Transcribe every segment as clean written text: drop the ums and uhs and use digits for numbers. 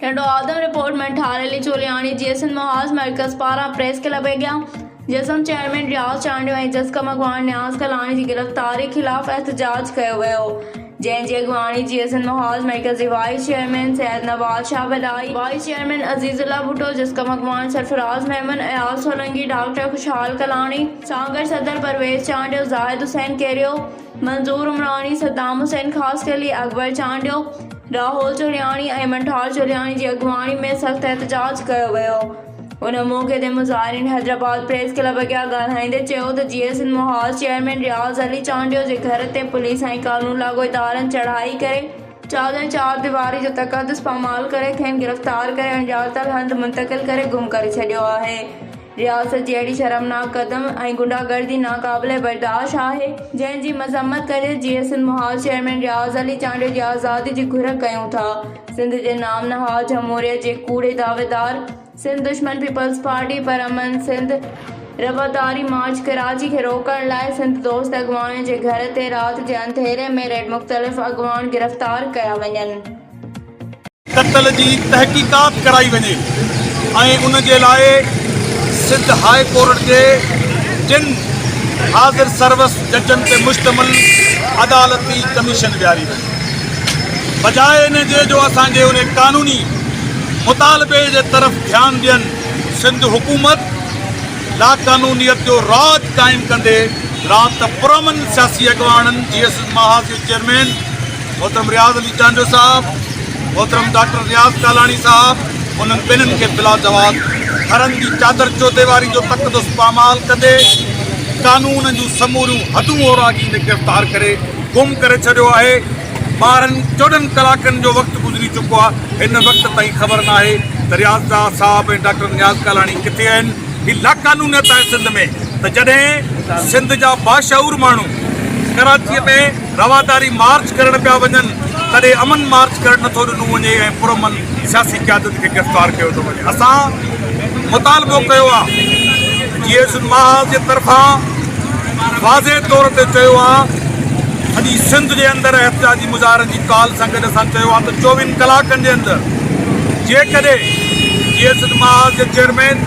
टंडो आदम report में ठारेली चोलियानी GSN महाज मरकज पारा press club गया जिसम chairman रियाज चांडियो ऐं जसकम अगवानी न्याज़ कलानी की गिरफ्तारी खिलाफ एहतजाज किया वियो जैं जी अगवानी जीएसएन महाज मरकज़ी वाइस चेयरमैन सैयद नवाज शाह वदाई वाइस चेयरमैन अजीजुल्लाह भुट्टो जसकम अगवान सरफराज मेमन अयाज सोलंकी डॉक्टर खुशहाल कलानी सांगर सदर परवेज चांडियो जाहिद हुसैन केरियो मंजूर उमरानी सद्दाम हुसैन खास के लिए अकबर चांडियो राहुल चोलियानी ऐं मंठार चोलियानी की अगवानी में सख्त एहतजाज किया वियो उन मौके ते मुज़ाहिरीन हैदराबाद प्रेस क्लब अॻियां ॻाल्हाईंदे चयो त जीएसएन महाज चेयरमैन रियाज़ अली चांडियो जे घर ते पुलिस ऐं कानून लागू इदारनि चढ़ाई करे चार दीवारी जो तक़दस पामाल करे खेनि गिरफ़्तार करे अणॼातल हंधि मुंतक़िल करे गुम करे छॾियो आहे। रियासत जी अहिड़ी शर्मनाक कदम ऐं गुंडागर्दी नाक़ाबिले बर्दाश्त आहे जंहिंजी मज़म्मत करे जीएसएन महाज चेयरमैन रियाज़ अली चांडियो जी आज़ादी जी घुर कयूं था। सिंध जे नाम नहाद जमहूरियत जे कूड़े दावेदार सिंध दुश्मन पीपल्स पार्टी पर अमन सिंध रवादारी मार्च कराची के रोकण लाइ सिंध दोस्त अगवान जे घर ते रात जे अंधेरे में रेड मुख़्तलिफ़ अगवान गिरफ़्तार कया वञनि। क़त्ल जी तहक़ीक़ात कराई वञे ऐं उन जे लाइ सिंध हाई कोर्ट जे जिन हाज़िर सर्वस जजनि ते मुश्तमिल अदालती कमीशन विहारी वञे बजाए इन जे जो असांजे उन कानूनी मुतालबे जे तरफ़ ध्यानु ॾियनि सिंध हुकूमत लाक़ानूनीयत जो राज क़ाइमु कंदे राति पुरमन सियासी अॻवाननि जीएसएन महाज जे चेयरमैन मोहतरम रियाज़ अली चांडियो साहब मोहतरम डॉक्टर रियाज़ कालानी साहब उन्हनि ॿिन्हिनि खे बिला जवाब घरनि जी चादर चौधे वारी जो तक़दस पामाल कंदे कानून जूं समूरियूं हदूं ओरागी ने गिरफ़्तार करे गुम करे छॾियो आहे। 14 कलाकनि जो वक़्तु गुज़री चुको आहे। हिन वक़्त ताईं ख़बर न आहे त रियाज़ साहब ऐं डॉक्टर नियाज़ कालानी किथे आहिनि। ही लाक़ानूनियत आहे सिंध में त जॾहिं सिंध जा बाशऊर माण्हू कराचीअ में रवादारी मार्च करण पिया वञनि तॾहिं अमन मार्च करणु नथो ॾिनो वञे ऐं पुरमन सियासी क़यादत खे गिरफ़्तार कयो थो वञे। असां मुतालबो कयो आहे जीएसएन महाज जे तरफ़ां वाज़े तौर ते चयो आहे अॼु सिंध जे अंदरि एहतजाजी मुज़ाहिरनि जी काल सां गॾु असां चयो आहे त 24 कलाकनि जे अंदरि जेकॾहिं जीएसएन महाज जे चेयरमैन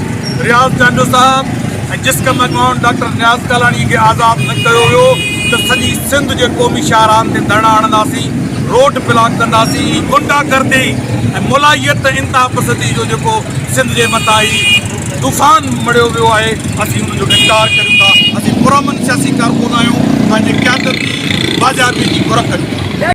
रियाज़ चांडियो साहब ऐं जिसकम अगवान डॉक्टर नियाज़ कालानी खे आज़ादु न कयो वियो त सॼी सिंध जे क़ौमी शाहराहनि ते धरना हणंदासीं रोड ब्लॉक कंदासीं। गुंडागर्दी ऐं मुलाहियत इंतिहा पसंदी जो जेको सिंध जे मथां ई तूफ़ान मड़ियो वियो आहे असीं हुनजो इनकार कयूं था। असीं पुरमन सियासी कारकुन आहियूं पंहिंजे क़यादत जी बाज़ाबी जी घुर कयूं।